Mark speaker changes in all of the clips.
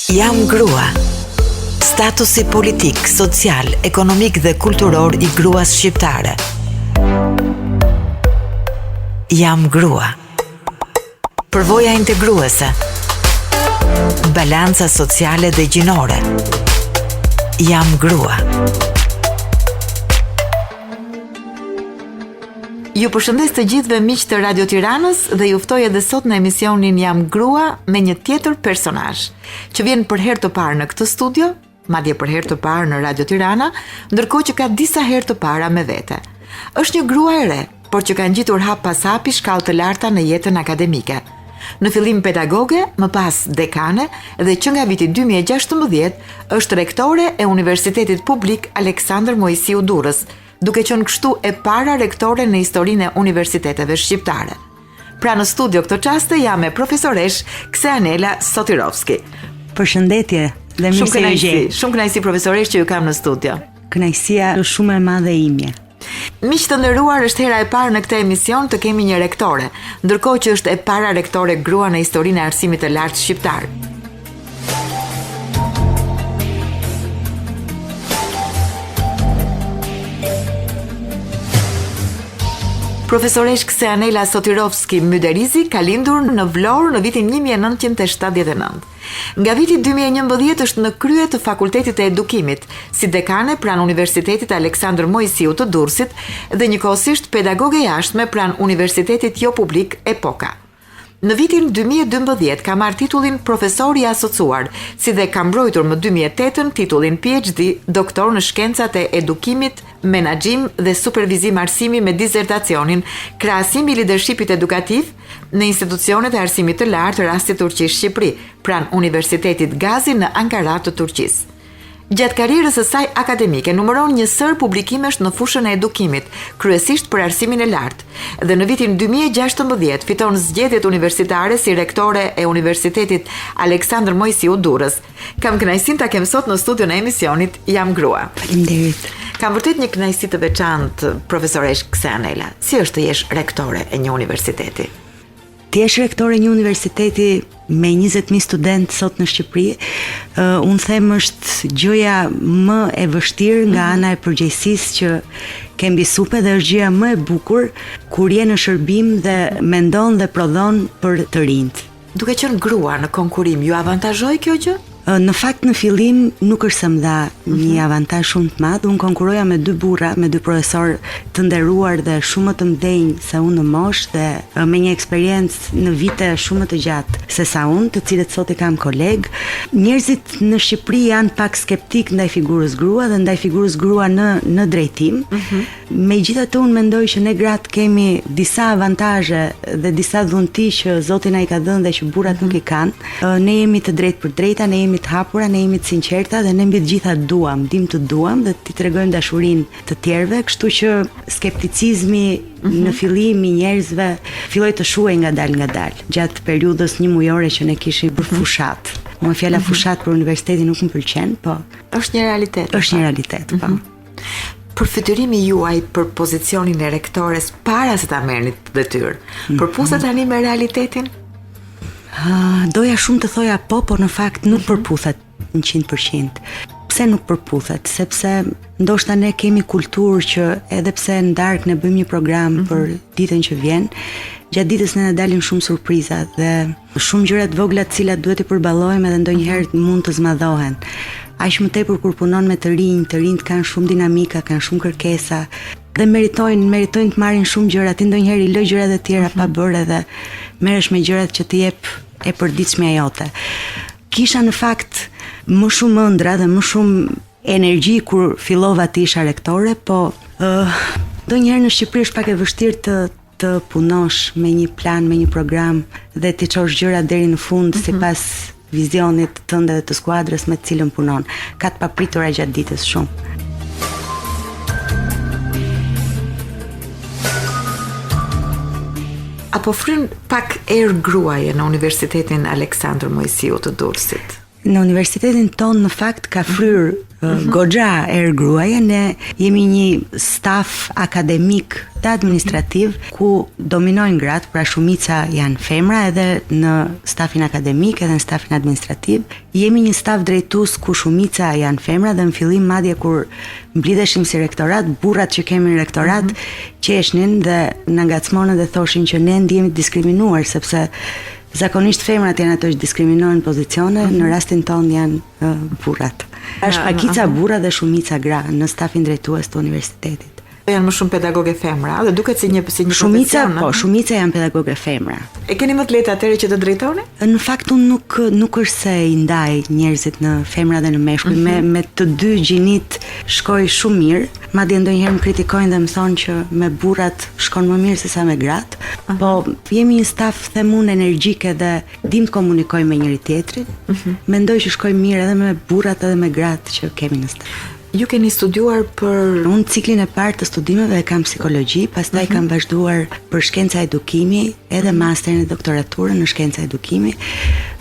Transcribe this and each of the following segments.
Speaker 1: Jam grua. Statusi politik, social, ekonomik dhe kulturor i gruas shqiptare. Jam grua. Përvoja integruese. Balanca sociale dhe gjinore. Jam grua. Ju përshëndes të gjithëve miq të Radio Tiranës dhe ju ftoj edhe sot në emisionin Jam grua me një tjetër personazh, që vjen për herë të parë në këtë studio, madje për herë të parë në Radio Tirana, ndërkohë që ka disa herë të para me vete. Është një grua e re, por që ka ngjitur hap pas hapi shkallë të larta në jetën akademike. Në fillim pedagoge, më pas dekane dhe që nga viti 2016 është rektore e Universitetit Publik Aleksandër Mojsiu Durrës, duke qenë kështu e para rektore në historinë e universiteteve shqiptare. Pra në studio këtë çaste jam me profesoresh Kseanela Sotirovski.
Speaker 2: Përshëndetje dhe mirë se vini.
Speaker 1: Shumë kënaqësi profesoresh që ju kam në studio.
Speaker 2: Kënaqësia është shumë e madhe ime.
Speaker 1: Miq të nderuar, është hera e parë në këtë emision të kemi një rektore, ndërkohë që është e para rektore grua në historinë e arsimit të lartë shqiptar. Profesoresh Kseanela Sotirovski Myderizi ka lindur në Vlorë në vitin 1979. Nga viti 2011 është në krye të Fakultetit të Edukimit, si dekane pranë Universitetit Aleksandër Mojsiu të Durrësit dhe njëkohësisht pedagoge jashtme pranë Universitetit Jo Publik Epoka. Në vitin 2012 ka marrë titullin profesor i asocuar, si dhe ka mbrojtur më 2008 titullin PhD, doktor në shkencat e edukimit, menaxhim dhe supervizim arsimi me disertacionin Krahasimi i leadershipit edukativ në institucionet e arsimit të lartë rasti Turqisë Shqipëri, pranë Universitetit Gazi në Ankara të Turqisë. Gjatë karrierës së saj akademike numëron një sër publikimesh në fushën e edukimit, kryesisht për arsimin e lartë, dhe në vitin 2016 fiton zgjedhjet universitare si rektore e Universitetit Aleksandër Mojsiu Durrës. Kam kënaqësinë ta kem sot në studion e emisionit Jam grua.
Speaker 2: Faleminderit.
Speaker 1: Kam vërtet një kënaqësi të veçantë, profesoresh Kseanela. Si është të jesh rektore e një universiteti?
Speaker 2: Ti jesh rektore e një universiteti me 20.000 studentë sot në Shqipëri, unë them është gjëja më e vështirë nga ana e përgjegjësisë që ke mbi supe dhe është gjëja më e bukur kur je në shërbim dhe mendon dhe prodhon për të rinjt.
Speaker 1: Duke qenë grua në konkurim, ju avantazhoi kjo gjë?
Speaker 2: Në fakt në fillim nuk është se më dha një avantazh shumë të madh. Unë konkuroja me dy burra, me dy profesor të nderuar dhe shumë më të mëdhenj se unë në moshë dhe me një eksperiencë në vite shumë më të gjatë se sa unë, të cilët sot i kam koleg. Njerëzit në Shqipëri janë pak skeptik ndaj figurës grua dhe ndaj figurës grua në drejtim. Megjithatë unë mendoj që ne gratë kemi disa avantazhe dhe disa dhunti që Zoti na i ka dhënë dhe që burrat nuk i kanë. Ne jemi të drejtë për drejta, ne jemi të hapura, ne jemi të sinqerta dhe ne mbi të gjitha dim të duam dhe ti tregojmë dashurinë të tjerëve, kështu që skepticizmi në fillim i njerëzve filloi të shuhej ngadalë gjatë periudhës një mujore që ne kishim për fushat. Mua fjala fushat për universitetin nuk më pëlqen, po
Speaker 1: është një realitet.
Speaker 2: Është një realitet, po.
Speaker 1: Përfytyrimi juaj për pozicionin e rektores para se ta merrni detyrë, përputhet tani me realitetin?
Speaker 2: Doja shumë të thoja po, por në fakt nuk përputhet 100%. Pse nuk përputhet? Sepse ndoshta ne kemi kulturë që edhe pse në darkë ne bëjmë një program për ditën që vjen, gjatë ditës ne dalin shumë surpriza dhe shumë gjëra të vogla të cilat duhet i përballojmë edhe ndonjëherë mund të zmadhohen. Aq më tepër kur punon me të rinjt kanë shumë dinamika, kanë shumë kërkesa dhe meritojnë të marrin shumë gjëra. Ti ndonjëherë i lë gjërat e tjera pa bërë dhe merresh me gjërat që të jep e përditshmja jote. Kisha në fakt më shumë ëndra dhe më shumë energji kur fillova të isha rektore, po ndonjëherë në Shqipëri është pak e vështirë të punosh me një plan, me një program dhe të çosh gjërat deri në fund sipas vizionit tënd dhe të skuadrës me të cilën punon. Ka të papritura gjatë ditës shumë.
Speaker 1: Apo fryn pak erë gruaje në Universitetin Aleksandër Mojsiu të Durrësit?
Speaker 2: Në universitetin tonë në fakt ka fryrë goxha gruaje, ne jemi një staf akademik dhe administrativ ku dominojnë gratë, pra shumica janë femra edhe në stafin akademik edhe në stafin administrativ. Jemi një staf drejtues ku shumica janë femra dhe në fillim madje kur mblidheshim si rektorat, burrat që kemi në rektorat qeshnin dhe na ngacmonin dhe thoshin që ne ndihemi diskriminuar sepse zakonisht femrat janë ato që diskriminohen pozicione, në rastin tonë janë burrat. Është pakica burra dhe shumica gra në stafin drejtues të universitetit.
Speaker 1: Janë më shumë pedagoge femra dhe duket si një
Speaker 2: shumica,
Speaker 1: profesion.
Speaker 2: Shumica janë pedagoge femra.
Speaker 1: E keni më të lehtë atëherë që të drejtoni?
Speaker 2: Në fakt unë nuk është se i ndaj njerëzit në femra dhe në meshkuj, me të dy gjinit shkoj shumë mirë, madje ndonjëherë më kritikojnë dhe më thonë që me burrat shkon më mirë se sa me gratë, po jemi një staf themun energjike dhe dim të komunikojmë me njëri tjetrin. Mendoj që shkoj mirë edhe me burrat edhe me gratë që kemi në staf.
Speaker 1: Ju keni studiuar për...
Speaker 2: Unë ciklin e parë të studimeve e kam psikologji, pastaj kam vazhduar për shkenca edukimi, edhe masterin e doktoraturën në shkenca edukimi.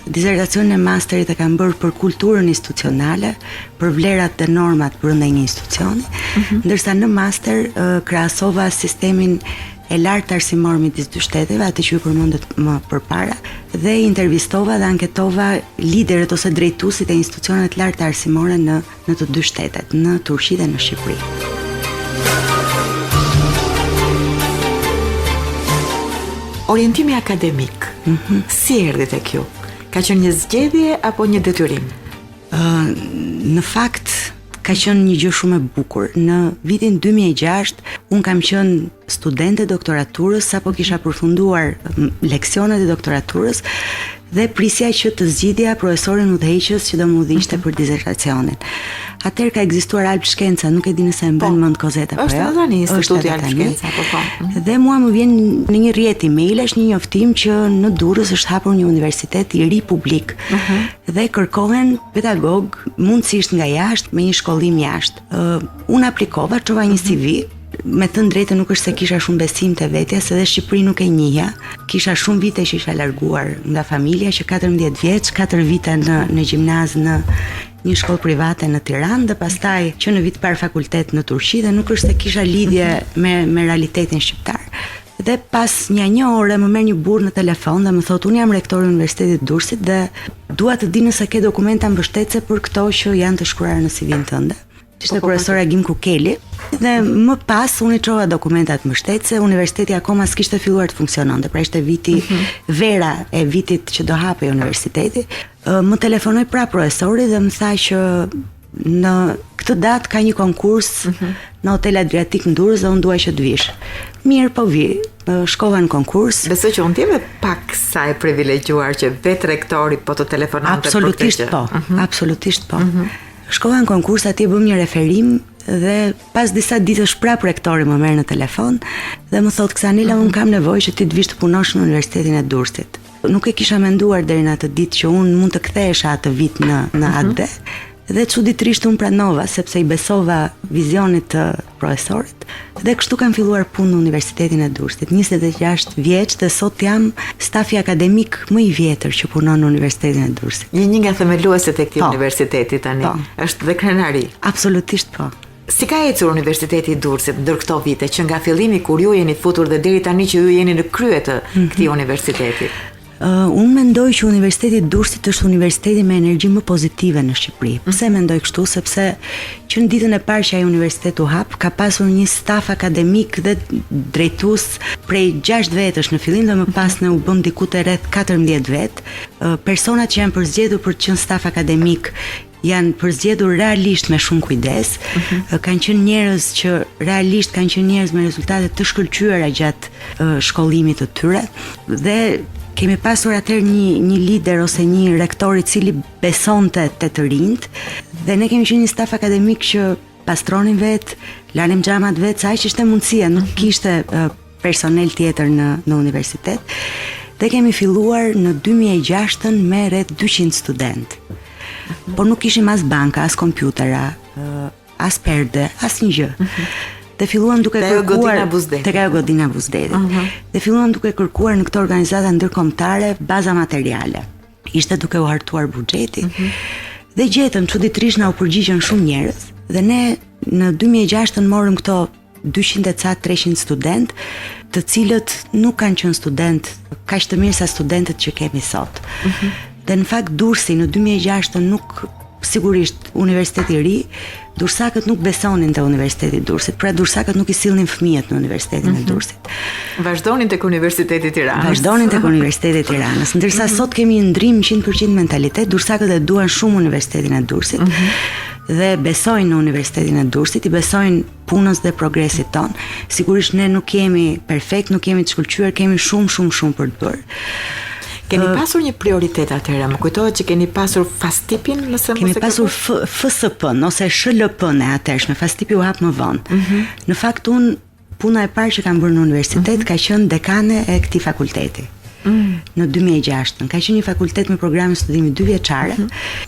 Speaker 2: Disertacionin e masterit e kam bërë për kulturën institucionale, për vlerat dhe normat brenda një institucioni, ndërsa në master krahasova sistemin e lartë arsimor midis dy shteteve, atë që ju përmendet më përpara, dhe intervistova dhe anketova liderët ose drejtuesit e institucioneve të larta arsimore në të dy shtetet, në Turqi dhe në Shqipëri.
Speaker 1: Orientimi akademik, si erdhi tek ju? Ka qenë një zgjedhje apo një detyrim?
Speaker 2: Në fakt, ka qenë një gjë shumë e bukur. Në vitin 2006, unë kam qenë studente doktoraturës, sapo kisha përfunduar leksionet e doktoraturës dhe prisja që të zgjidhja profesorin udhëheqës që do më udhëhiqte për disertacionin. Atëherë ka ekzistuar Alp Shkenca, nuk e di nëse e mbën mend Kozeta apo jo.
Speaker 1: Është tani Instituti Alp Shkenca, po.
Speaker 2: Dhe mua më vjen në një rrjet email-esh një njoftim që në Durrës është hapur një universitet i ri publik. Dhe kërkohen pedagog mundësisht nga jashtë me një shkollim jashtë. Unë aplikova, çova një CV. Me thënë drejtë nuk është se kisha shumë besim të vetja, se dhe Shqipëri nuk e njihja. Kisha shumë vite që isha larguar nga familja, që 14 vjeç, 4 vite në gjimnaz në një shkollë private në Tiranë dhe pastaj që në vit par fakultet në Turqi dhe nuk është se kisha lidhje me realitetin shqiptar. Dhe pas një ore më merr një burr në telefon dhe më thotë unë jam rektori i Universitetit të Durrësit dhe dua të di nëse ke dokumenta mbështetëse për këto që janë të shkruar në CV-n tënde. Ishte profesora Gim Kukeli dhe më pas unë i çova dokumentat mbështetëse, universiteti akoma s'kishte filluar të funksiononte, pra ishte viti vera e vitit që do hapej universiteti. Më telefonoi pra profesori dhe më tha që në këtë datë ka një konkurs në Hotel Adriatik në Durrës dhe unë dua që të vish. Mirë, po vi. Shkova në konkurs.
Speaker 1: Besoj që unë t'jeme pak sa e privilegjuar që vetë rektori po të telefonante për këtë gjë.
Speaker 2: Absolutisht po. Shkova në konkurs, atje bëm një referim dhe pas disa ditësh prap rektori më merr në telefon dhe më thotë Ksanila, unë kam nevojë që ti të vish të punosh në Universitetin e Durrësit. Nuk e kisha menduar deri në atë ditë që unë mund të kthehesha atë vit në AD dhe çuditërisht unë pranova sepse i besova vizionit të profesorit dhe kështu kam filluar punë në Universitetin e Durrësit. 26 vjeç dhe sot jam stafi akademik më i vjetër që punon në Universitetin e Durrësit.
Speaker 1: Një nga themeluesit e këtij universiteti tani. Është dhe krenari.
Speaker 2: Absolutisht po.
Speaker 1: Si ka ecur Universiteti i Durrësit ndër këto vite që nga fillimi kur ju jeni futur dhe deri tani që ju jeni në krye të këtij universiteti?
Speaker 2: Unë mendoj që Universiteti i Durrësit është universiteti me energji më pozitive në Shqipëri. Pse mendoj kështu? Sepse që në ditën e parë që ai universitet u hap, ka pasur një staf akademik dhe drejtues prej 6 vetësh në fillim dhe më pas ne u bëm diku te rreth 14 vet. Personat që janë përzgjedhur për të qenë staf akademik janë përzgjedhur realisht me shumë kujdes. Kanë qenë njerëz që realisht kanë qenë njerëz me rezultate të shkëlqyera gjatë shkollimit të tyre dhe kemi pasur atëherë një lider ose një rektor i cili besonte te të rinjt dhe ne kemi qenë një staf akademik që pastronin vet, lanim xhamat vet, sa që ishte mundësia, nuk kishte personel tjetër në universitet. Dhe kemi filluar në 2006 me rreth 200 student. Por nuk kishim as banka, as kompjutera, as perde, as një gjë. Dhe filluan duke kërkuar tek ajo Godina Buzdeti. Dhe filluan duke kërkuar në këtë organizata ndërkombëtare baza materiale. Ishte duke u hartuar buxheti. Dhe gjetëm çuditërisht na u përgjigjen shumë njerëz dhe ne në 2006 morëm këto 200-300 student, të cilët nuk kanë qenë student kaq të mirë sa studentët që kemi sot. Dhe në fakt Durrësi në 2006 nuk, sigurisht Universiteti i Ri, Durrësakët nuk besonin te Universiteti i Durrësit, pra Durrësakët nuk i sillnin fëmijët në Universitetin e Durrësit.
Speaker 1: Vazhdonin tek Universiteti i Tiranës.
Speaker 2: Vazhdonin tek Universiteti i Tiranës, ndërsa sot kemi një ndrim 100% mentalitet, Durrësakët e duan shumë Universitetin e Durrësit. Dhe besojnë në Universitetin e Durrësit, i besojnë punës dhe progresit ton. Sigurisht ne nuk jemi perfekt, nuk jemi të shkëlqyer, kemi shumë për të bërë.
Speaker 1: Keni pasur një prioritet atëherë, më kujtohet që keni pasur fastipin nëse
Speaker 2: kemi pasur FSP-n ose SHLP-n e atërshme, fastipi u hap më vonë. Në fakt puna e parë që kam bërë në universitet ka qenë dekane e këtij fakulteti. Në 2006 ka qenë një fakultet me programe studimi 2 vjeçare,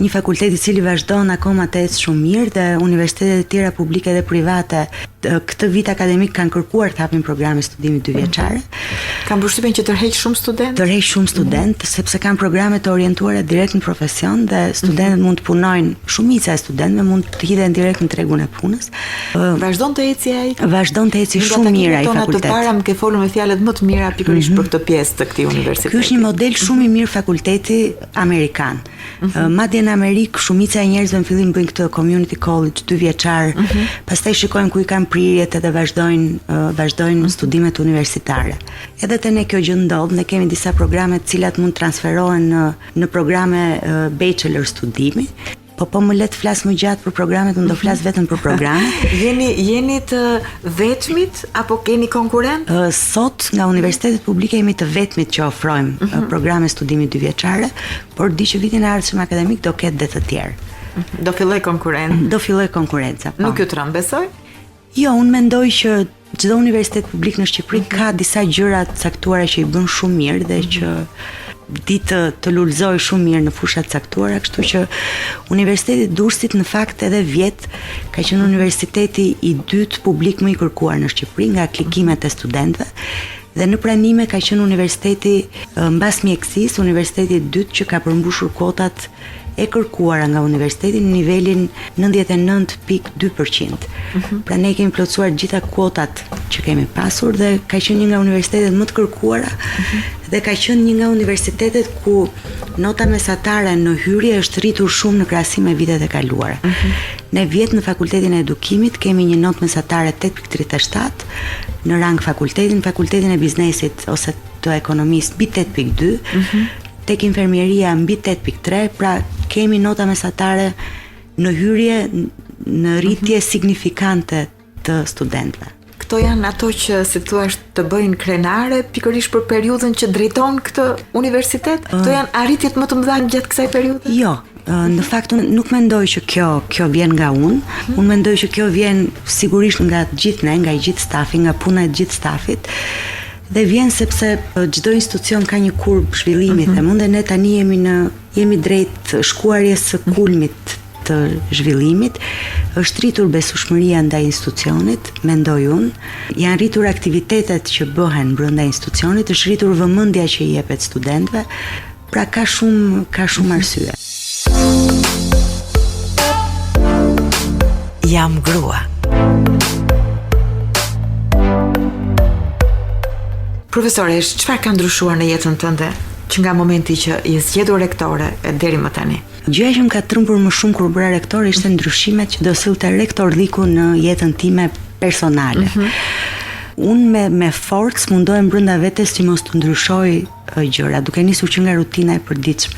Speaker 2: një fakultet i cili vazhdon akoma të ecë shumë mirë dhe universitetet e tjera publike dhe private këtë vit akademik kanë kërkuar të hapin programe studimi 2 vjeçare.
Speaker 1: Kam përshtypjen që tërheq shumë student?
Speaker 2: Tërheq shumë student, sepse kanë programe të orientuara direkt në profesion dhe studentët mund të punojnë, shumica e studentëve mund të hidhen direkt në tregun e punës.
Speaker 1: Vazhdon të ecë ai?
Speaker 2: Vazhdon të ecë shumë mirë ai fakultet.
Speaker 1: Të para më ke folur me fjalët më të mira pikërisht për këtë pjesë të këtij universiteti.
Speaker 2: Ky është një model shumë i mirë fakulteti amerikan. Madje në Amerikë shumica e njerëzve në fillim bëjnë këtë community college 2 vjeçar, pastaj shikojnë ku i kanë prirjet edhe vazhdojnë studimet universitare. Edhe te ne kjo gjë ndodh, ne kemi disa programe të cilat mund transferohen në programe bachelor studimi. Po më le të flas më gjatë për programet, unë do flas vetëm për programet.
Speaker 1: Jeni të vetmit apo keni konkurrent?
Speaker 2: Sot nga universitetet publike jemi të vetmit që ofrojmë programe studimi 2 vjeçare, por di që vitin e ardhshëm akademik do ketë dhe të tjerë.
Speaker 1: Do filloj konkurrencë.
Speaker 2: Do filloj konkurenca.
Speaker 1: Nuk ju trembesoj?
Speaker 2: Jo, unë mendoj që çdo universitet publik në Shqipëri ka disa gjëra të caktuara që i bën shumë mirë dhe që ditë të lulëzoj shumë mirë në fushat caktuara, kështu që Universiteti i Durrësit në fakt edhe vjet ka qenë universiteti i dytë publik më i kërkuar në Shqipëri nga klikimet e studentëve. Dhe në pranime ka qenë universiteti mbas mjekësisë, universiteti i dytë që ka përmbushur kotat e kërkuara nga universiteti në nivelin 99.2%. Pra ne kemi plotësuar gjitha kuotat që kemi pasur dhe ka qenë një nga universitetet më të kërkuara dhe ka qenë një nga universitetet ku nota mesatare në hyrje është rritur shumë në krahasim me vitet e kaluara. Ne vjet në Fakultetin e Edukimit kemi një notë mesatare 8.37, në rang fakultetin e biznesit ose të ekonomisë mbi 8.2, tek infermieria mbi 8.3, pra kemi nota mesatare në hyrje në rritje signifikante të studentëve.
Speaker 1: Këto janë ato që si thua të bëjnë krenare pikërisht për periudhën që drejton këtë universitet? Këto janë arritjet më të mëdha gjatë kësaj periudhe?
Speaker 2: Jo, në fakt unë nuk mendoj që kjo vjen nga unë. Unë mendoj që kjo vjen sigurisht nga gjithë ne, nga i gjithë stafi, nga puna e gjithë stafit. Dhe vjen sepse çdo institucion ka një kurb zhvillimi dhe mund ne tani jemi drejt shkuarjes së kulmit të zhvillimit. Është rritur besueshmëria ndaj institucionit, mendoj unë. Janë rritur aktivitetet që bëhen brenda institucionit, është rritur vëmendja që i jepet studentëve. Pra ka shumë arsye.
Speaker 1: Jam grua. Profesoresh, çfarë ka ndryshuar në jetën tënde që nga momenti që je zgjedhur rektore deri më tani?
Speaker 2: Gjëja që më ka trembur më shumë kur bëra rektore ishte ndryshimet që do sillte rektorliku në jetën time personale. Unë me forcë mundohem brenda vetes që mos të ndryshoj gjëra, duke nisur që nga rutina e përditshme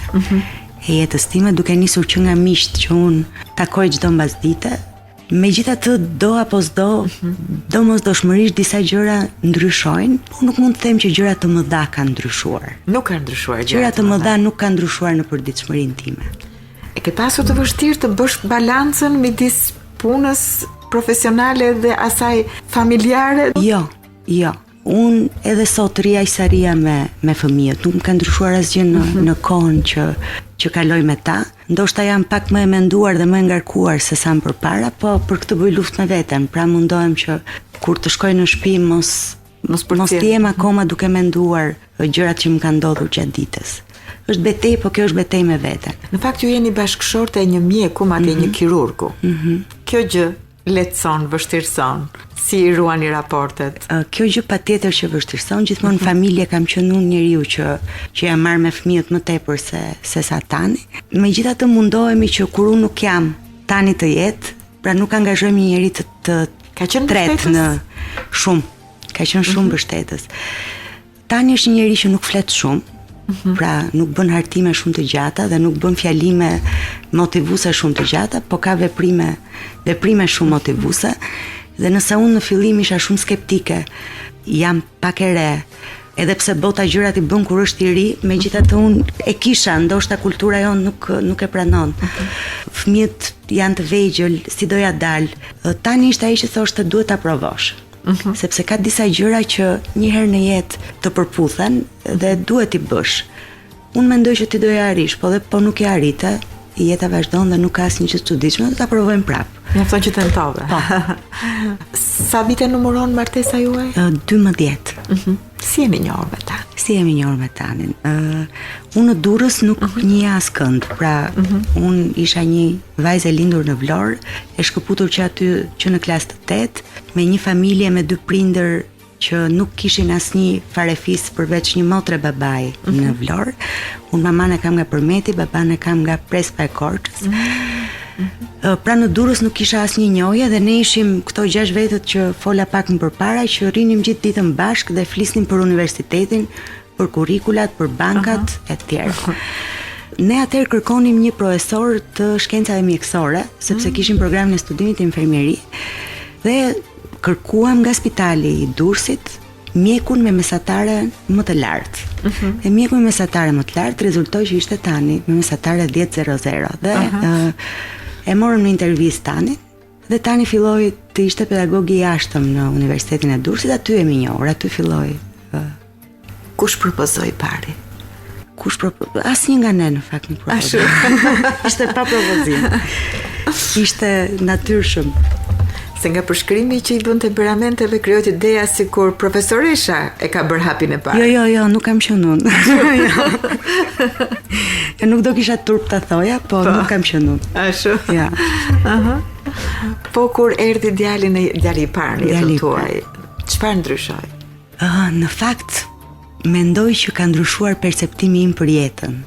Speaker 2: e jetës time, duke nisur që nga miqt që unë takoj çdo mbasdite. Megjithatë do apo s'do, domosdoshmërisht disa gjëra ndryshojnë, por nuk mund të them që gjëra të mëdha kanë ndryshuar.
Speaker 1: Nuk kanë ndryshuar
Speaker 2: gjëra të mëdha nuk kanë ndryshuar në përditshmërinë time.
Speaker 1: E ke pasur të vështirë të bësh balancën midis punës profesionale dhe asaj familjare?
Speaker 2: Jo. Unë edhe sot rria sa ria me fëmijët, nuk më ka ndryshuar asgjë në kohën që kaloj me ta. Ndoshta jam pak më e menduar dhe më e ngarkuar se sa më përpara, po për këtë bëj luftë me veten. Pra mundohem që kur të shkoj në shtëpi mos të jem akoma duke menduar gjërat që më kanë ndodhur gjatë ditës. është betejë, po kjo është betejë me veten.
Speaker 1: Në fakt ju jeni bashkëshorte e një mjeku, madje një kirurgu. Kjo gjë lehtëson, vështirëson. Si i ruani raportet?
Speaker 2: Kjo gjë patjetër që vështirëson, gjithmonë familje kam qenë unë njeriu që jam marrë me fëmijët më tepër se sa Tani. Megjithatë mundohemi që kur unë nuk jam, Tani të jetë, pra nuk angazhojmë një njeri të
Speaker 1: Ka qenë
Speaker 2: tret në shumë. Ka qenë shumë mbështetës. Tani është një njeri që nuk flet shumë, pra nuk bën hartime shumë të gjata dhe nuk bën fjalime motivuese shumë të gjata, po ka veprime shumë motivuese. Dhe nëse unë në fillim isha shumë skeptike, jam pak e re, edhe pse bota gjërat i bën kur është i ri, megjithatë unë e kisha, ndoshta kultura jonë nuk e pranon. Fëmijët janë të vegjël, si doja dal. Tani ishte ai që thoshte duhet ta provosh. Sepse ka disa gjëra që një herë në jetë të përputhen dhe duhet i bësh. Unë mendoj që ti doja arish, po nuk e arrite, jeta vazhdon dhe nuk ka asnjë gjë të çuditshme, do ta provojmë prapë.
Speaker 1: Mjafton që tentove. Sa vite numëron martesa juaj?
Speaker 2: 12.
Speaker 1: Si jemi njohur me ta?
Speaker 2: Si jemi njohur me Tanin? Unë në Durrës nuk njeh askënd. Pra, unë isha një vajzë e lindur në Vlorë, e shkëputur që në klasë të 8, me një familje me 2 prindër që nuk kishin asnjë farefis përveç një motre babai në Vlorë. Unë maman e kam nga Përmeti, baban e kam nga Prespa e Korçës. Pra në Durrës nuk kisha asnjë njohje dhe ne ishim këto 6 vetët që fola pak më përpara, që rinim gjithë ditën bashkë dhe flisnim për universitetin, për kurrikulat, për bankat e tjerë. Ne atëherë kërkonim një profesor të shkencave mjekësore, sepse kishim programin e studimit të infermieri dhe kërkuam nga Spitali i Durrësit mjekun me mesatare më të lartë. E mjeku me mesatare më të lartë rezultoi që ishte Tani me mesatare 10.00 dhe e morëm në intervistë Tanin dhe Tani filloi të ishte pedagog i jashtëm në Universitetin e Durrësit, aty e njohur, aty filloi.
Speaker 1: Kush propozoi pari?
Speaker 2: Asnjë nga ne në fakt nuk propozoi. Ishte pa propozim. Ishte natyrshëm.
Speaker 1: Se nga përshkrimi që i bën temperamenteve krijohet ideja sikur profesoresha e ka bërë hapin e parë.
Speaker 2: Jo, nuk kam qenë unë. E nuk do kisha turp ta thoja, po nuk kam qenë unë.
Speaker 1: Ashtu.
Speaker 2: Ja.
Speaker 1: Po kur erdhi djali i parë në jetën tuaj, çfarë ndryshoi?
Speaker 2: Në fakt mendoj që ka ndryshuar perceptimi im për jetën.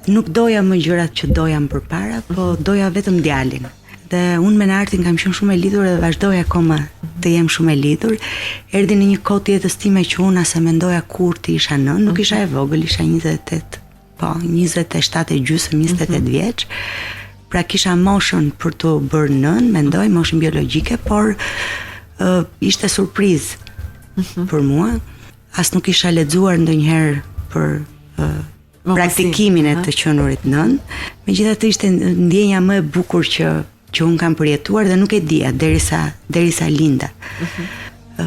Speaker 2: Nuk doja më gjërat që doja më përpara, po doja vetëm djalin. Dhe unë me Nartin kam qenë shumë e lidhur dhe vazhdoj akoma të jem shumë e lidhur. Erdhi në një kohë të jetës time që unë as e mendoja kur të isha nën, nuk isha e vogël, isha 28, 27 e gjysmë, 28 vjeç. Pra kisha moshën për të bërë nën, mendoj moshën biologjike, por ishte surprizë për mua. As nuk isha lexuar ndonjëherë për praktikimin e të qenurit nën. Megjithatë ishte ndjenja më e bukur që unë kam përjetuar dhe nuk e dija derisa linda.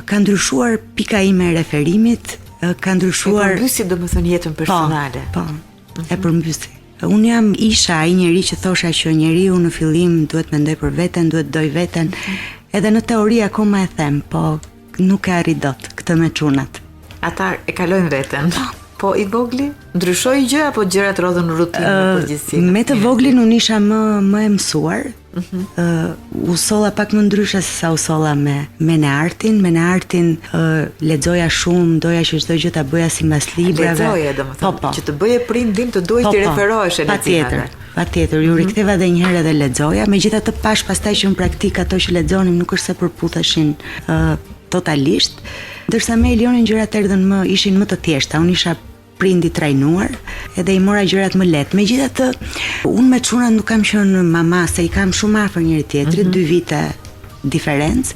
Speaker 2: Ka ndryshuar pika ime e referimit, ka ndryshuar...
Speaker 1: E përmbysi domethënë jetën personale.
Speaker 2: Po, e përmbysi. Unë isha ai njeri që thosha që njeriu në fillim duhet mendoj për veten, duhet doj veten, edhe në teori akoma e them, po nuk e arrit dot këtë me çunat.
Speaker 1: Ata e kalojnë veten. Po i vogli ndryshoi gjë apo gjërat rodhën në rutinë në përgjithësi? Me
Speaker 2: të voglin unë isha më e mësuar. U solla pak më ndryshe se sa u solla me Neartin. Me Neartin lexoja shumë, doja që çdo gjë ta bëja sipas librave.
Speaker 1: Lexoje domethënë, që të bëje prindim të duhet të referohesh leximeve.
Speaker 2: Patjetër, ju riktheva edhe një herë dhe lexoja, megjithatë pash pastaj që në praktik ato që lexonim nuk është se përputheshin totalisht, ndërsa me Elionin gjërat ishin më të thjeshta. Unë isha prindi trajnuar edhe i mora gjërat më lehtë. Megjithatë, unë me çunat nuk kam qenë mama, se i kam shumë afër njëri tjetrit, 2 vite diferencë.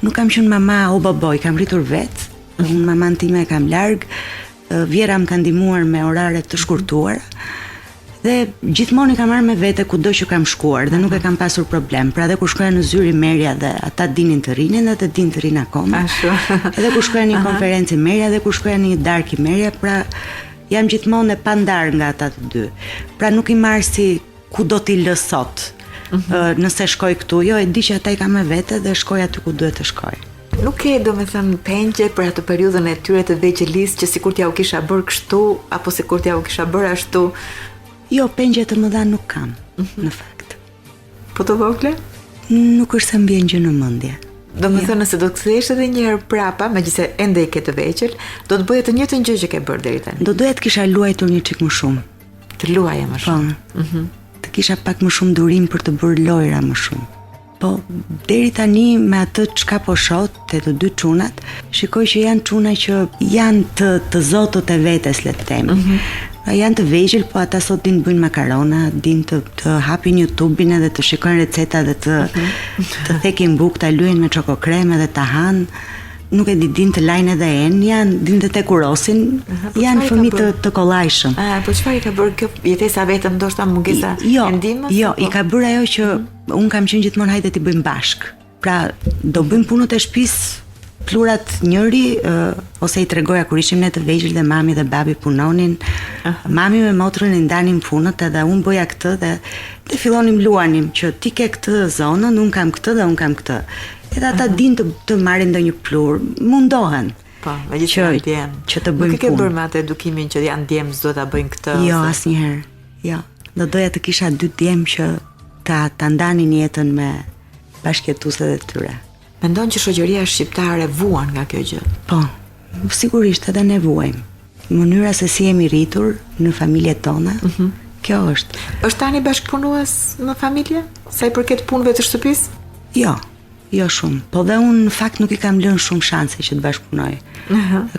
Speaker 2: Nuk kam qenë mama o baboj, kam rritur vetë. Unë maman time e kam larg. Vjera më ka ndihmuar me orare të shkurtuara. Dhe gjithmonë i kam marrë me vete kudo që kam shkuar dhe nuk e kam pasur problem. Pra dhe kur shkoja në Zyri Merja dhe ata dinin të rinin dhe të din të rinë akoma. Edhe kur shkoja një konferencë Merja dhe kur shkoja një darkë Merja, pra jam gjithmonë e pandar nga ata të dy. Pra nuk i marr si ku do t'i lë sot. Nëse shkoj këtu, jo, e di që ata i kam me vete dhe shkoj aty ku duhet të shkoj.
Speaker 1: Nuk ke domethënë pengje për atë periudhën e tyre të vegjëlisë që sikur t'ja u kisha bërë kështu apo sikur t'ja u kisha bërë ashtu?
Speaker 2: Jo, pengje të mëdha nuk kam, në fakt.
Speaker 1: Po të vogla?
Speaker 2: Nuk është se mbien gjë në mendje.
Speaker 1: Domethënë nëse do të kthehesh edhe një herë prapa, megjithëse ende i ke të vegjël, do të bëje të njëjtën gjë që ke bërë deri tani.
Speaker 2: Do doja të kisha luajtur një çik më shumë.
Speaker 1: Të luaje më shumë.
Speaker 2: Të kisha pak më shumë durim për të bërë lojra më shumë. Po, deri tani me atë çka po shoh te të dy çunat, shikoj që janë çuna që janë të zotët e vetes, le të them. Janë të vegjël, po ata sot din bëjnë makarona, din të hapin YouTube-in edhe të shikojnë receta dhe të thekin bukë, ta lyejnë me çokokrem edhe ta hanë. Nuk e din të lajnë edhe din të tekurosin, janë fëmijë të kollajshëm.
Speaker 1: Po çfarë i ka bërë kjo jetesa vetëm, ndoshta mungesa e ndihmës?
Speaker 2: Jo, i ka bërë ajo që unë kam qenë gjithmonë hajde t'i bëjmë bashk. Pra, do bëjmë punët e shtëpisë plurat njëri, ose i tregoja kur ishim ne të vegjël dhe mami dhe babi punonin. Mami me motrën i ndanim punët edhe unë bëja këtë dhe fillonim luanim që ti ke këtë zonën, unë kam këtë dhe unë kam këtë. Edhe ata din të marrin ndonjë plur, mundohen.
Speaker 1: Po, megjithëse janë djem.
Speaker 2: Që të bëjmë punë.
Speaker 1: Nuk e ke bërë me atë edukimin që janë djem, s'do ta bëjnë këtë.
Speaker 2: Jo, asnjëherë. Jo. Do doja të kisha 2 djem që ta ndanin jetën me bashkëtuesit e tyre.
Speaker 1: Mendon që shoqëria shqiptare vuan nga kjo gjë?
Speaker 2: Po, sigurisht edhe ne vuajmë. Mënyra se si jemi rritur në familjet tona, kjo është.
Speaker 1: Është tani bashkëpunues në familje? Sa i përket punëve të shtëpisë?
Speaker 2: Jo shumë. Po dhe unë në fakt nuk i kam lënë shumë shanse që të bashkëpunoj.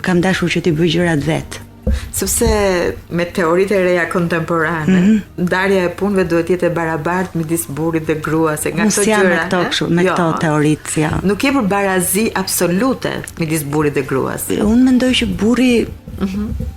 Speaker 2: Kam dashur që t'i bëj gjërat vetë.
Speaker 1: Sepse me teoritë e reja kontemporane, ndarja e punëve duhet jetë e barabartë midis burrit dhe gruas, se nga këto gjëra,
Speaker 2: me këto teoritë, ja.
Speaker 1: Nuk je për barazi absolute midis burrit dhe gruas.
Speaker 2: Unë mendoj që burri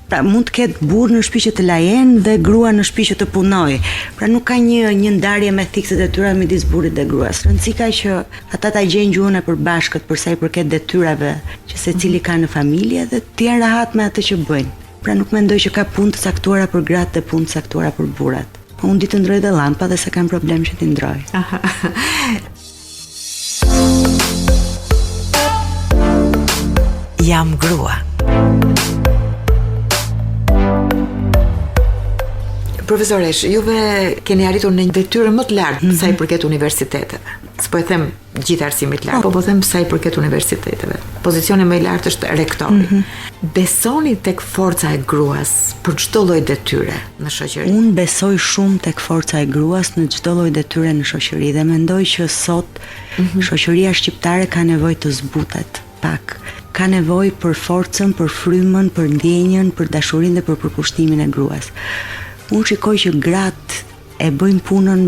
Speaker 2: pra mund të ketë burr në shtëpi që të lajen dhe grua në shtëpi që të punoj. Pra nuk ka një ndarje me thikset e tyre midis burrit dhe gruas. Rëndësika që ata ta gjejnë gjuhën e përbashkët për sa i përket detyrave që secili ka në familje dhe të jenë rahat me atë që bëjnë. Pra nuk mendoj që ka punë të caktuara për gratë dhe punë të caktuara për burrat. Unë di të ndroj dhe lampa dhe se kam problem që t'i ndroj.
Speaker 1: Jam grua. Profesoresh, juve keni arritur në një detyrë më të lartë sa i përket universiteteve. S'po e them gjithë arsimit lartë, po them sa i përket universiteteve. Pozicioni më i lartë është rektori. Besoni tek forca e gruas për çdo lloj detyre në shoqëri?
Speaker 2: Unë besoj shumë tek forca e gruas në çdo lloj detyre në shoqëri dhe mendoj që sot shoqëria shqiptare ka nevojë të zbutet pak. Ka nevojë për forcën, për frymën, për ndjenjën, për dashurinë dhe për përkushtimin e gruas. Unë shikoj që gratë e bëjnë punën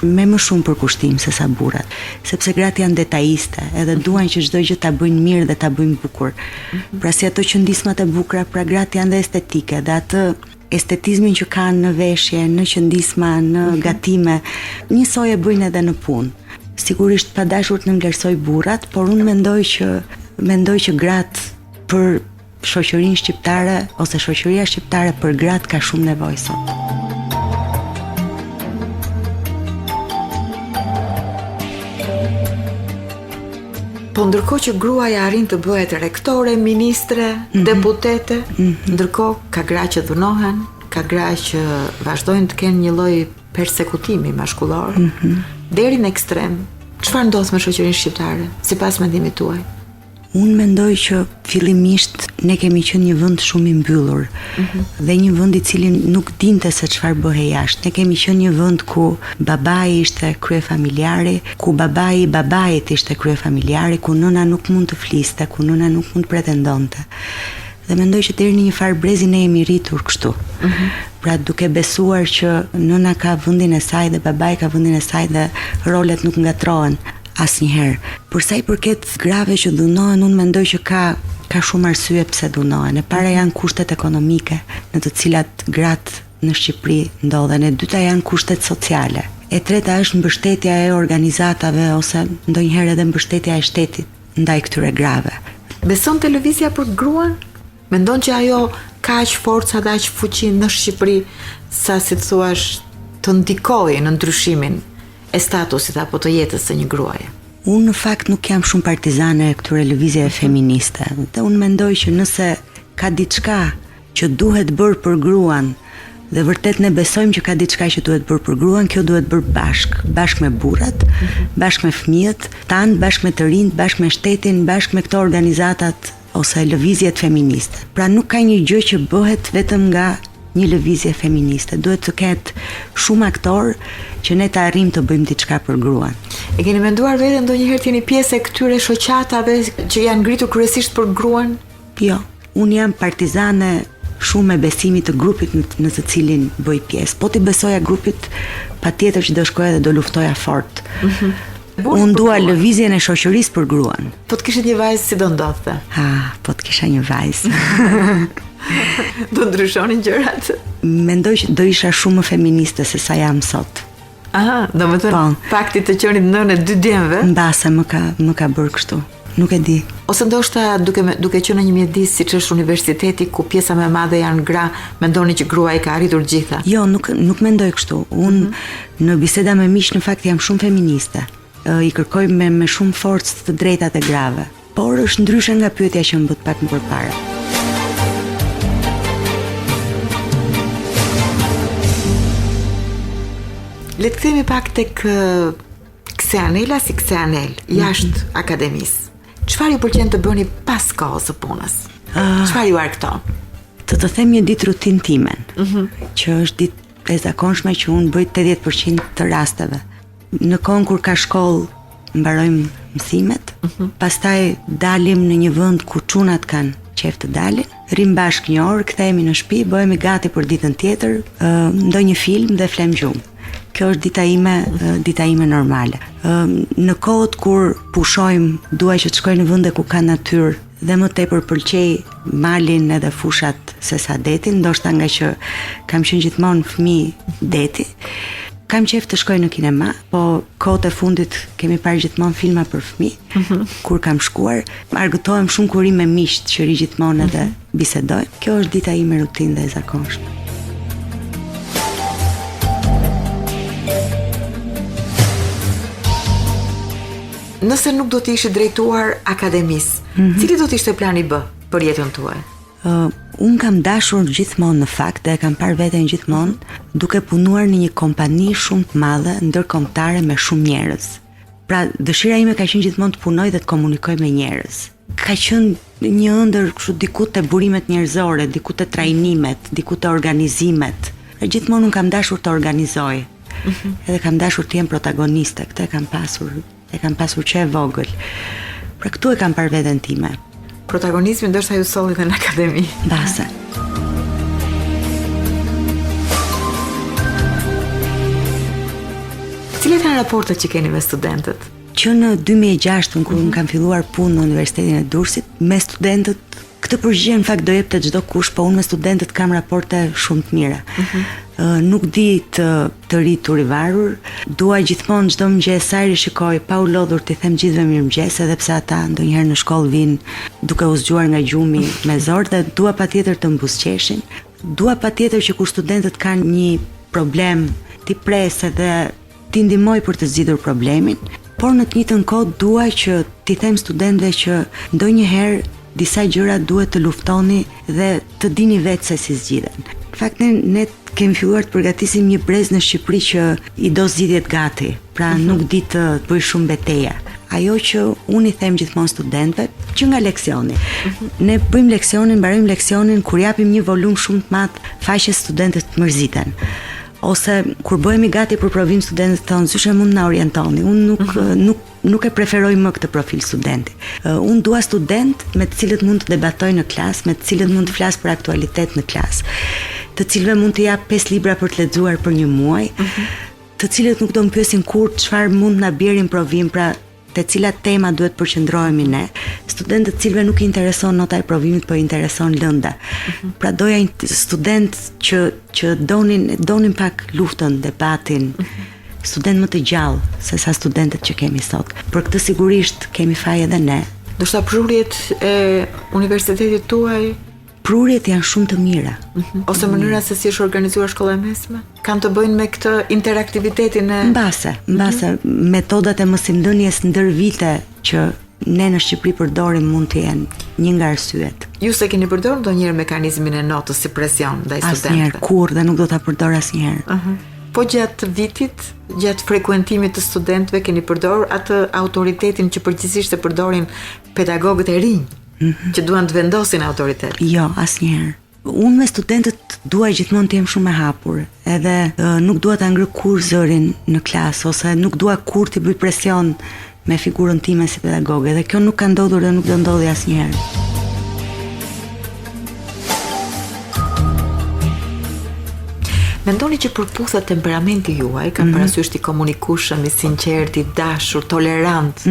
Speaker 2: me më shumë përkushtim se sa burrat, sepse gratë janë detaiste, edhe duan që çdo gjë ta bëjnë mirë dhe ta bëjnë bukur. Pra si ato qëndismat e bukura, pra gratë janë dhe estetike, dhe atë estetizmin që kanë në veshje, në qëndisma, në gatime, njësoj e bëjnë edhe në punë. Sigurisht pa dashur të në vlerësoj burrat, por unë mendoj që gratë për shoqërinë shqiptare ose shoqëria shqiptare për gratë ka shumë nevojë sot.
Speaker 1: Po ndërkohë që gruaja arrin të bëhet rektore, ministre, deputete, ndërkohë ka gra që dhunohen, ka gra që vazhdojnë të kenë një lloj persekutimi mashkullor, deri në ekstrem. Çfarë ndodh me shoqërinë shqiptare, sipas mendimit tuaj?
Speaker 2: Unë mendoj që fillimisht ne kemi qenë një vend shumë i mbyllur dhe një vend i cili nuk dinte se çfarë bëhej jashtë. Ne kemi qenë një vend ku babai ishte kryefamiljari, ku babai i babait ishte kryefamiljari, ku nëna nuk mund të fliste, ku nëna nuk mund të pretendonte. Dhe mendoj që deri në një farë brezi ne jemi rritur kështu. Pra duke besuar që nëna ka vendin e saj dhe babai ka vendin e saj dhe rolet nuk ngatrohen asnjëherë. Por sa i përket grave që dhunohen, unë mendoj që ka shumë arsye pse dhunohen. E para janë kushtet ekonomike në të cilat gratë në Shqipëri ndodhen. E dyta janë kushtet sociale. E treta është mbështetja e organizatave ose ndonjëherë edhe mbështetja e shtetit ndaj këtyre grave.
Speaker 1: Beson televizja për gruan? Mendon që ajo ka aq forca dhe aq fuqi në Shqipëri sa si të thuash të ndikojë në ndryshimin e statusit apo të jetës së një gruaje?
Speaker 2: Unë në fakt nuk jam shumë partizane e këtyre lëvizjeve feministe. Dhe unë mendoj që nëse ka diçka që duhet bërë për gruan, dhe vërtet ne besojmë që ka diçka që duhet bërë për gruan, kjo duhet bërë bashkë me burrat, bashkë me fëmijët tanë, bashkë me të rinjt, bashkë me shtetin, bashkë me këto organizatat ose lëvizjet feministe. Pra nuk ka një gjë që bëhet vetëm nga një lëvizje feministe. Duhet të ketë shumë aktor që ne të arrim të bëjmë diçka për gruan.
Speaker 1: E keni menduar veten ndonjëherë të jeni pjesë e këtyre shoqatave që janë ngritur kryesisht për gruan?
Speaker 2: Jo, unë jam partizane shumë e besimit të grupit në të cilin bëj pjesë. Po ti besoja grupit, patjetër që do shkoja dhe do luftoja fort. Unë dua lëvizjen e shoqërisë për gruan.
Speaker 1: Po të kishit një vajzë, si do ndodhte?
Speaker 2: Po të kisha një vajzë.
Speaker 1: Do ndryshonin gjërat?
Speaker 2: Mendoj që do isha shumë më feministe se sa jam sot.
Speaker 1: Do më thënë fakti të qenit nënë e 2 djemve?
Speaker 2: Mbase më ka bërë kështu. Nuk e di.
Speaker 1: Ose ndoshta duke qenë në një mjedis siç është universiteti ku pjesa më e madhe janë gra, mendoni që gruaja ka arritur gjitha? Jo,
Speaker 2: nuk mendoj kështu. Unë në biseda me miq në fakt jam shumë feministe. I kërkoj me shumë forcë të drejtat e grave. Por është ndryshe nga pyetja që më bët pak më përpara.
Speaker 1: Le të kthehemi pak tek Kseanela si Kseanel, jashtë akademisë. Çfarë ju pëlqen të bëni pas kohës së punës? Çfarë ju arkton?
Speaker 2: Të them një ditë rutinë timen, që është ditë e zakonshme që unë bëj 80% të rasteve. Në kohën kur ka shkollë, mbarojmë mësimet, pastaj dalim në një vend ku çunat kanë qef të dalin, rrim bashkë një orë, kthehemi në shtëpi, bëhemi gati për ditën tjetër, ndonjë film dhe flem gjumë. Kjo është dita ime normale. Në kohët kur pushojmë, dua që të shkoj në vende ku ka natyrë dhe më tepër pëlqej malin edhe fushat se sa detin, ndoshta nga që kam qenë gjithmonë fëmijë deti. Kam qef të shkoj në kinema, po kohët e fundit kemi parë gjithmonë filma për fëmijë. Kur kam shkuar, argëtohem shumë kur rim me miqt që ri gjithmonë edhe bisedojmë. Kjo është dita ime rutinë dhe e zakonshme.
Speaker 1: Nëse nuk do të ishe drejtuar akademisë, cili do të ishte plani B për jetën tuaj?
Speaker 2: Unë kam dashur gjithmonë në fakt dhe kam parë veten gjithmonë duke punuar në një kompani shumë të madhe ndërkombëtare me shumë njerëz. Pra dëshira ime ka qenë gjithmonë të punoj dhe të komunikoj me njerëz. Ka qenë një ëndër kështu diku te burimet njerëzore, diku te trajnimet, diku te organizimet. Gjithmonë unë kam dashur të organizoj. Edhe kam dashur të jem protagoniste, këtë e kam pasur që e vogël. Pra këtu e kam parë veten time.
Speaker 1: Protagonizmi ndoshta ju solli në akademi.
Speaker 2: Mbase.
Speaker 1: Cilat janë raportet që keni me studentët?
Speaker 2: Që në 2006, kur kam filluar punë në Universitetin e Durrësit, me studentët këtë përgjigje në fakt do jepte çdo kush, po unë me studentët kam raporte shumë të mira. Nuk di të rritur i varur, dua gjithmonë çdo mëngjes sa i shikoj pa u lodhur t'i them gjithëve mirëmëngjes, edhe pse ata ndonjëherë në shkollë vinë duke u zgjuar nga gjumi me zor, dhe dua patjetër të mbusqeshin. Dua patjetër që kur studentët kanë një problem, t'i pres edhe t'i ndihmoj për të zgjidhur problemin, por në të njëjtën kohë dua që t'i them studentëve që ndonjëherë disa gjëra duhet të luftoni dhe të dini vetë se si zgjidhen. Në fakt ne kemi filluar të përgatisim një brez në Shqipëri që i do zgjidhjet gati, pra nuk di të bëj shumë beteja. Ajo që unë i them gjithmonë studentëve, që nga leksioni. Ne bëjmë leksionin, mbarojmë leksionin, kur japim një volum shumë të madh, faqes studentët mërziten. Ose kur bëhemi gati për provim, studentët thonë, "Zyshe mund na orientoni." Unë nuk e preferoj më këtë profil studenti. Unë dua student me të cilët mund të debatoj në klasë, me të cilët mund të flas për aktualitet në klasë, të cilëve mund të jap 5 libra për të lexuar për një muaj, të cilët nuk do më pyesin kurrë çfarë mund na bjerin provim, pra te cilat tema duhet përqendrohemi ne. Studentët cilëve nuk i intereson nota e provimit, po i intereson lënda. Pra doja student që donin pak luftën, debatin, student më të gjallë se sa studentët që kemi sot. Për këtë sigurisht kemi faj edhe ne.
Speaker 1: Do shta prurjet e universitetit tuaj?
Speaker 2: shkruarjet janë shumë të mira.
Speaker 1: Ose mënyra se si është organizuar shkolla e mesme? Kanë të bëjnë me këtë interaktivitetin e...
Speaker 2: Mbase, metodat e mësimdhënies ndër vite që ne në Shqipëri përdorim mund të jenë një nga arsyet.
Speaker 1: Ju se keni përdorur ndonjëherë mekanizmin e notës si presion ndaj studentëve?
Speaker 2: Asnjëherë, kur dhe nuk do ta përdor asnjëherë.
Speaker 1: Po gjatë vitit, gjatë frekuentimit të studentëve keni përdorur atë autoritetin që përgjithsisht e përdorin pedagogët e rinj, që duan të vendosin autoritet?
Speaker 2: Jo, asnjëherë. Unë me studentët dua gjithmonë të jem shumë e hapur, edhe nuk dua ta ngry kur zërin në klasë, ose nuk dua kur të bëj presion me figurën time si pedagoge, dhe kjo nuk ka ndodhur dhe nuk do ndodhi asnjëherë.
Speaker 1: Mendoni që përputhet temperamenti juaj, kam parasysh i komunikueshëm, i sinqert, i dashur, tolerant,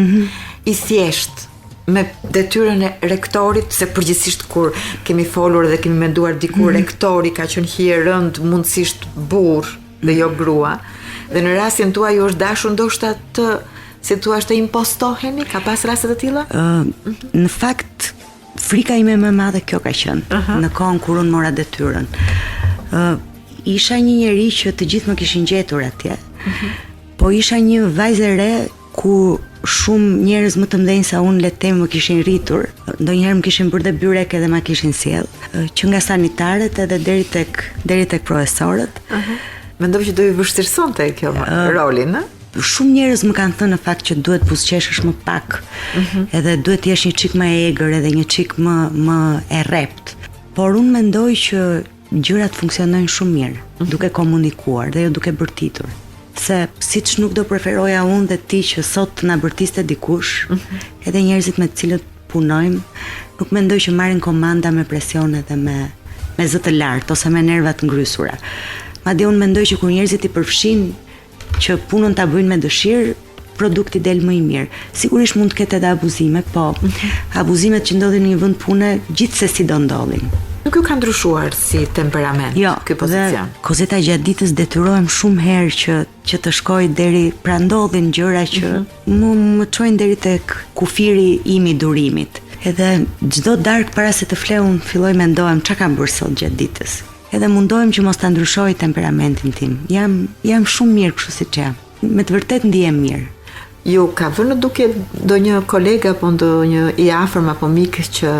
Speaker 1: i thjesht, me detyrën e rektorit, se përgjithsisht kur kemi folur dhe kemi menduar diku rektori ka qenë hije rënd, mundësisht burr dhe jo grua, dhe në rastin tuaj ju është dashur ndoshta të, si thua, të impostoheni, ka pas raste të tilla?
Speaker 2: Në fakt, frika ime më e madhe kjo ka qenë, në kohën kur unë mora detyrën. Isha një njeri që të gjithë më kishin gjetur atje, po isha një vajzë e re ku shumë njerëz më të mëdhenj sa unë le të them më kishin rritur, ndonjëherë më kishin bërë dhe byrek edhe ma kishin sjell, që nga sanitaret edhe deri tek profesorët.
Speaker 1: Mendoj që do i vështirësonte kjo rolin, ë?
Speaker 2: Shumë njerëz më kanë thënë në fakt që duhet buzëqeshësh më pak, edhe duhet të jesh një çik më e egër edhe një çik më e rrept. Por unë mendoj që gjërat funksionojnë shumë mirë duke komunikuar dhe jo duke bërtitur. Se siç nuk do preferoja unë dhe ti që sot na bërtiste dikush, edhe njerëzit me të cilët punojmë, nuk mendoj që marrin komanda me presion edhe me zë të lartë ose me nerva të ngrysura. Madje unë mendoj që kur njerëzit i përfshin që punën ta bëjnë me dëshirë, produkti del më i mirë. Sigurisht mund të ketë edhe abuzime, po abuzimet që ndodhin në një vend pune gjithsesi do ndodhin.
Speaker 1: Nuk ju ka ndryshuar si temperament ky pozicion?
Speaker 2: Dhe Kozeta gjatë ditës detyrohem shumë herë që të shkoj deri, pra ndodhin gjëra që më çojnë deri tek kufiri im i durimit. Edhe çdo darkë para se të flej unë filloj mendohem çka kam bërë sot gjatë ditës. Edhe mundohem që mos ta ndryshoj temperamentin tim. Jam shumë mirë kështu siç jam. Me të vërtetë ndihem mirë.
Speaker 1: Ju ka vënë duke ndonjë kolega apo ndonjë i afërm apo mik që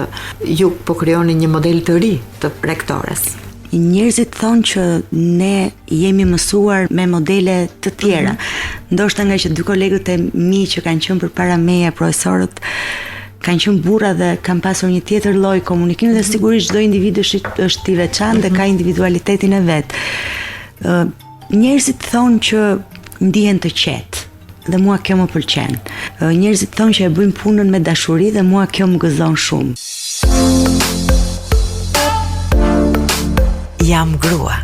Speaker 1: ju po krijoni një model të ri të rektores?
Speaker 2: Njerëzit thonë që ne jemi mësuar me modele të tjera. Ndoshta nga që dy kolegët e mi që kanë qenë përpara meje, profesorët, kanë qenë burra dhe kanë pasur një tjetër lloj komunikimi dhe sigurisht çdo individ është i veçantë dhe ka individualitetin e vet. Njerëzit thonë që ndihen të qetë. Dhe mua kjo më pëlqen. Njerëzit thonë që e bëjmë punën me dashuri dhe mua kjo më gëzon shumë.
Speaker 1: Jam grua.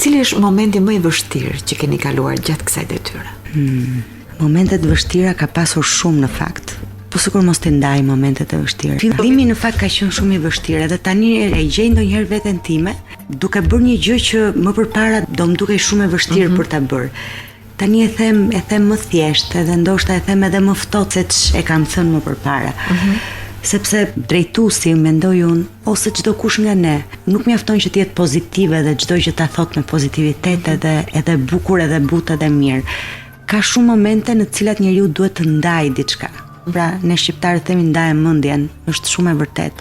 Speaker 1: Cili është momenti më i vështirë që keni kaluar gjatë kësaj detyre?
Speaker 2: Momentet vështira ka pasur shumë në fakt. Po sikur mos të ndaj momentet e vështira. Fillimi në fakt ka qenë shumë i vështirë dhe tani e gjej ndonjëherë veten time duke bërë një gjë që më përpara do më dukej shumë e vështirë për ta bërë. Tani e them më thjesht, edhe ndoshta e them edhe më ftohtë se ç'e kam thënë më përpara. Sepse drejtuesi, mendoj unë, ose çdo kush nga ne, nuk mjafton që të jetë pozitive dhe çdo gjë ta thotë me pozitivitet edhe bukur edhe butë edhe mirë. Ka shumë momente në të cilat njeriu duhet të ndajë diçka. Pra, ne shqiptarët themi ndajmë mendjen, është shumë e vërtet.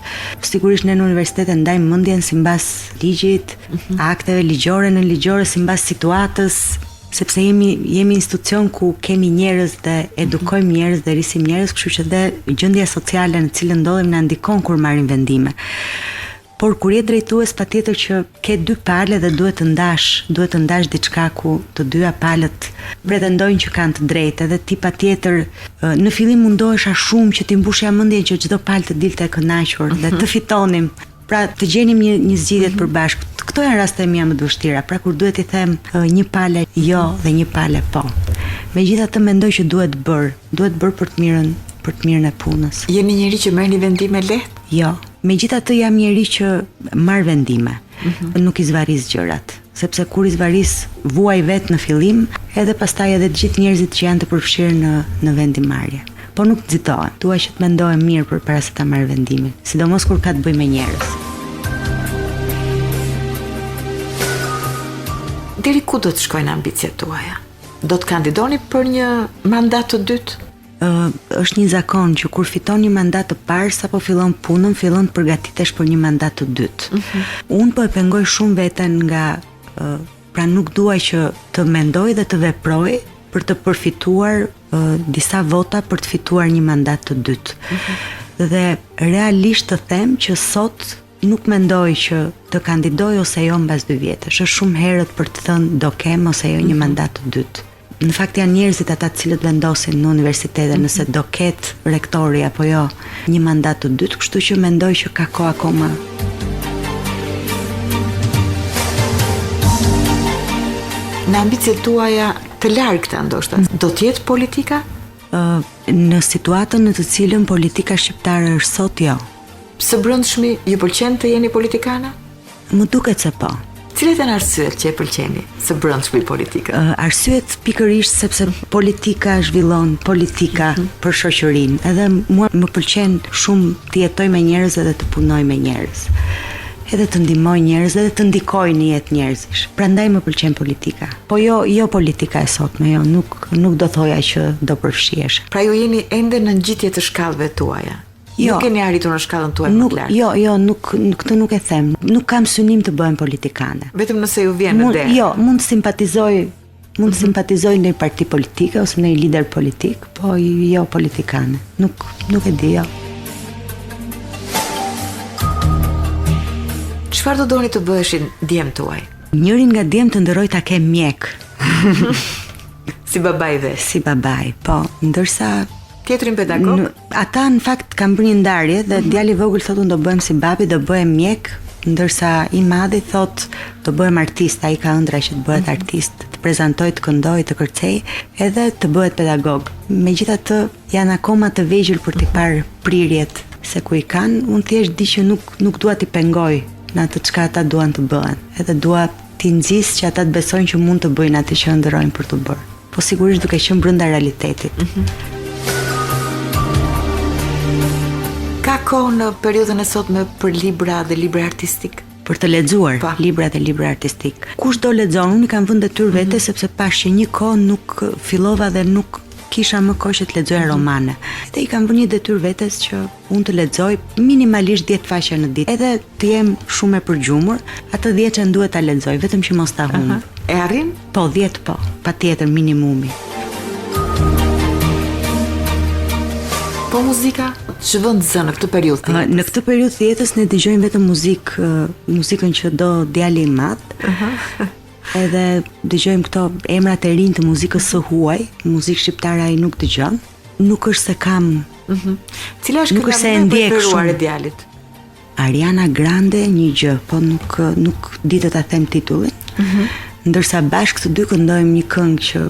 Speaker 2: Sigurisht ne në universitet ndajmë mendjen simbas ligjit, akteve ligjore në ligjore simbas situatës, sepse jemi institucion ku kemi njerëz dhe edukojmë njerëz dhe rrisim njerëz, kështu që dhe gjendja sociale në cilën ndodhem na ndikon kur marrim vendime. Por kur je drejtues patjetër që ke dy palë dhe duhet të ndash diçka ku të dyja palët pretendojnë që kanë të drejtë, edhe ti patjetër në fillim mundohesha shumë që ti mbushja mendjen që çdo palë të dilte e kënaqur dhe të fitonim. Pra të gjenim një zgjidhje të përbashkët. Këto janë rastet mia më të vështira, pra kur duhet i them një palë jo dhe një palë po. Megjithatë mendoj që duhet bër për të mirën e punës.
Speaker 1: Jeni njëri që merrni vendime lehtë?
Speaker 2: Jo. Megjithatë jam njeri që marr vendime, nuk i zvaris gjërat, sepse kur i zvaris vuaj vet në fillim, edhe pastaj edhe të gjithë njerëzit që janë të përfshirë në vendimarrje. po nuk nxitohem. Dua që të mendohem mirë përpara se ta marr vendimin, sidomos kur ka të bëjë me njerëz.
Speaker 1: Deri ku do të shkojnë ambicjet tuaja? Do të kandidoni për një mandat të dytë?
Speaker 2: Është një zakon që kur fiton një mandat të parë sapo fillon punën, fillon të përgatitesh për një mandat të dytë. Unë po e pengoj shumë veten nga pra nuk dua që të mendoj dhe të veproj për të përfituar disa vota për të fituar një mandat të dytë. Dhe realisht të them që sot nuk mendoj që të kandidoj ose jo mbas 2 vjetësh. Është shumë herët për të thënë do kem ose jo një mandat të dytë. Në fakt janë njerëzit ata të cilët vendosin në universitete nëse do ketë rektori apo jo një mandat të dytë, kështu që mendoj që ka kohë akoma.
Speaker 1: Në ambicjet tuaja të largëta ndoshta, do të jetë politika?
Speaker 2: Në situatën në të cilën politika shqiptare është sot, jo.
Speaker 1: Së brendshmi ju pëlqen të jeni politikane?
Speaker 2: Më duket se po.
Speaker 1: Cilat janë arsyet që e pëlqeni së brendshmi politika?
Speaker 2: Arsyet pikërisht sepse politika zhvillon politika për shoqërinë. Edhe mua më pëlqen shumë të jetoj me njerëz dhe të punoj me njerëz. Edhe të ndihmoj njerëz dhe të ndikoj në jetë njerëzish. Prandaj më pëlqen politika. Po jo politika e sotme, jo, nuk do thoja që do përfshihesh.
Speaker 1: Pra ju jeni ende në ngjitje të shkallëve tuaja.
Speaker 2: Jo,
Speaker 1: nuk keni arritur në shkallën tuaj më të lartë.
Speaker 2: Jo, këtë nuk e them. Nuk kam synim të bëhem politikane.
Speaker 1: Vetëm nëse ju vjen në derë.
Speaker 2: Jo, mund të simpatizoj në një parti politike ose në një lider politik, po jo politikane. Nuk e di, jo.
Speaker 1: Çfarë do doni të bëheshin djemt tuaj?
Speaker 2: Njërin nga djemt të ndëroj ta kem mjek.
Speaker 1: Si babai dhe.
Speaker 2: Si babai, po, ndërsa
Speaker 1: tjetrin pedagog?
Speaker 2: Ata në fakt kanë bërë një ndarje dhe djali i vogël thotë unë do bëhem si babi, do bëhem mjek, ndërsa i madhi thotë do bëhem artist, ai ka ëndra që të bëhet artist, të prezantoj, të këndoj, të kërcej, edhe të bëhet pedagog. Megjithatë janë akoma të vegjël për të parë prirjet se ku i kanë, unë thjesht di që nuk dua t'i pengoj në atë çka ata duan të bëhen. Edhe dua t'i nxjis që ata të besojnë që mund të bëjnë atë që ëndërrojnë për të bërë. Po sigurisht duke qenë brenda realitetit.
Speaker 1: Ka kohë në periudhën e sotme për libra dhe libra artistik?
Speaker 2: Për të lexuar libra dhe libra artistik. Kush do lexon? Unë kam vënë detyrë vete sepse pash që një kohë nuk fillova dhe nuk kisha më kohë që të lexoja romane. Dhe i kam vënë një detyrë vetes që unë të lexoj minimalisht 10 faqe në ditë. Edhe të jem shumë e përgjumur, atë 10 që duhet ta lexoj, vetëm që mos ta humb.
Speaker 1: E arrin?
Speaker 2: Po, 10 po, patjetër minimumi.
Speaker 1: Po muzika, që vend zë në këtë periudhë të jetës?
Speaker 2: Në këtë periudhë të jetës ne dëgjojmë vetëm muzikën që do djali i madh. Edhe dëgjojmë këto emrat e rinj të muzikës së huaj, muzikë shqiptare ai nuk dëgjon. Nuk është se kam.
Speaker 1: Cila është kënga më e preferuar e djalit?
Speaker 2: Ariana Grande, një gjë, po nuk di të ta them titullin. Ndërsa bashkë të dy këndojmë një këngë që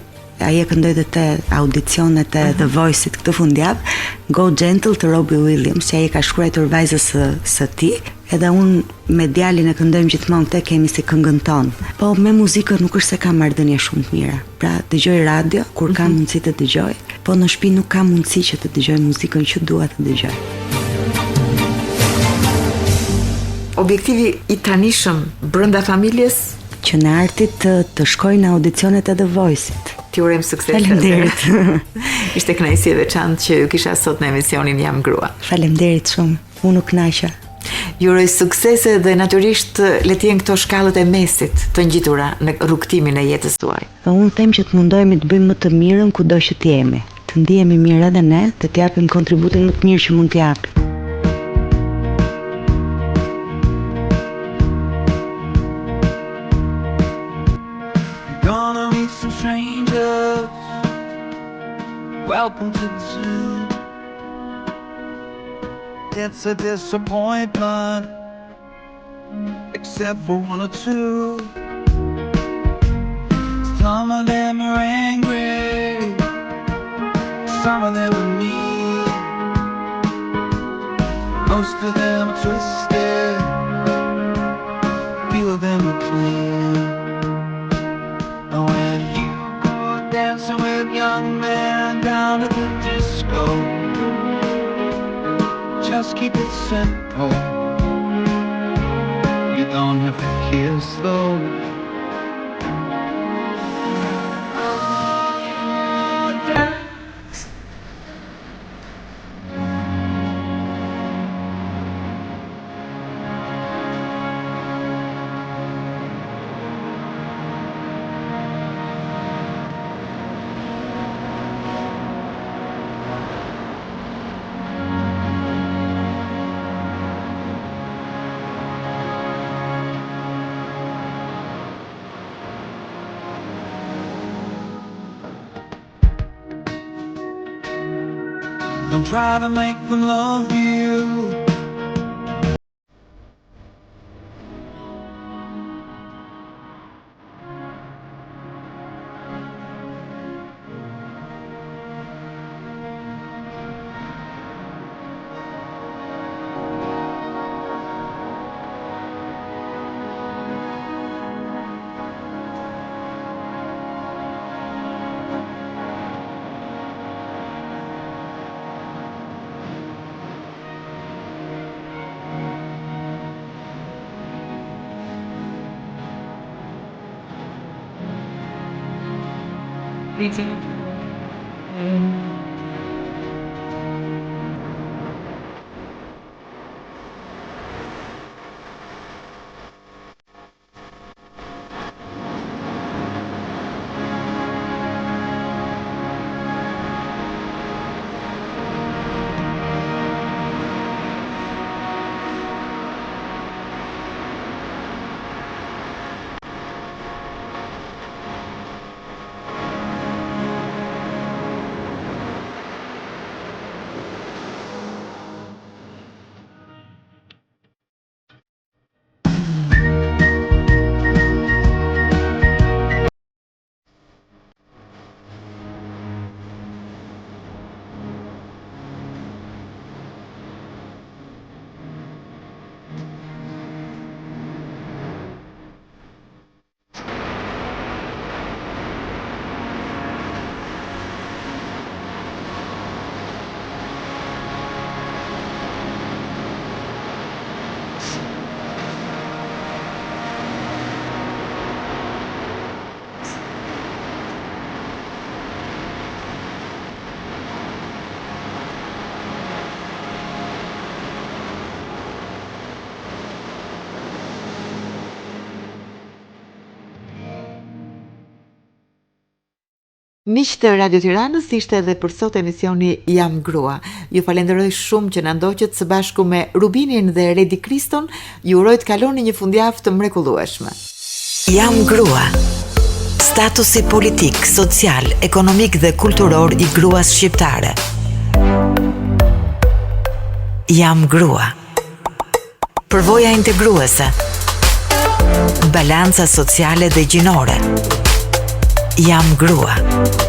Speaker 2: ai e këndoi dhe te audicionet e The Voice-it këtë fundjavë, Go Gentle të Robbie Williams, që ai ka shkruar vajzës së tij, edhe unë me djalin e këndojmë gjithmonë këtë, kemi si këngën tonë. Po me muzikën nuk është se kam marrëdhënie shumë të mira. Pra dëgjoj radio kur kam mundësi të dëgjoj, po në shtëpi nuk kam mundësi që të dëgjoj muzikën që dua të dëgjoj.
Speaker 1: Objektivi i tanishëm brenda familjes?
Speaker 2: Që në artit të shkoj në audicionet e The Voice-it.
Speaker 1: Ti urojm sukses.
Speaker 2: Faleminderit.
Speaker 1: Ishte kënaqësi e veçantë që ju kisha sot në emisionin Jam Grua.
Speaker 2: Faleminderit shumë. Unë u kënaqa.
Speaker 1: Ju uroj suksese dhe natyrisht le të jenë këto shkallët e mesit të ngjitura në rrugtimin e jetës tuaj.
Speaker 2: Unë them që të mundohemi të bëjmë më të mirën kudo që të jemi. Të ndihemi mirë edhe ne, të japim kontributin më të mirë që mund të japim.
Speaker 3: Welcome to the zoo. It's a disappointment, except for 1 or 2. Some of them are angry, some of them are mean. Most of them are twisted, few of them are clean. And when you go dancing with young men down at the disco, keep it simple. You don't have to kiss though. Don't try to make them love you.
Speaker 1: Miq të Radio Tiranës, ishte edhe për sot emisioni Jam Grua. Ju falenderoj shumë që na ndoqët së bashku me Rubinin dhe Redi Kriston. Ju uroj të kaloni një fundjavë të mrekullueshme. Jam Grua. Statusi politik, social, ekonomik dhe kulturor i gruas shqiptare. Jam Grua. Përvoja integruese. Balanca sociale dhe gjinore. Jam Grua.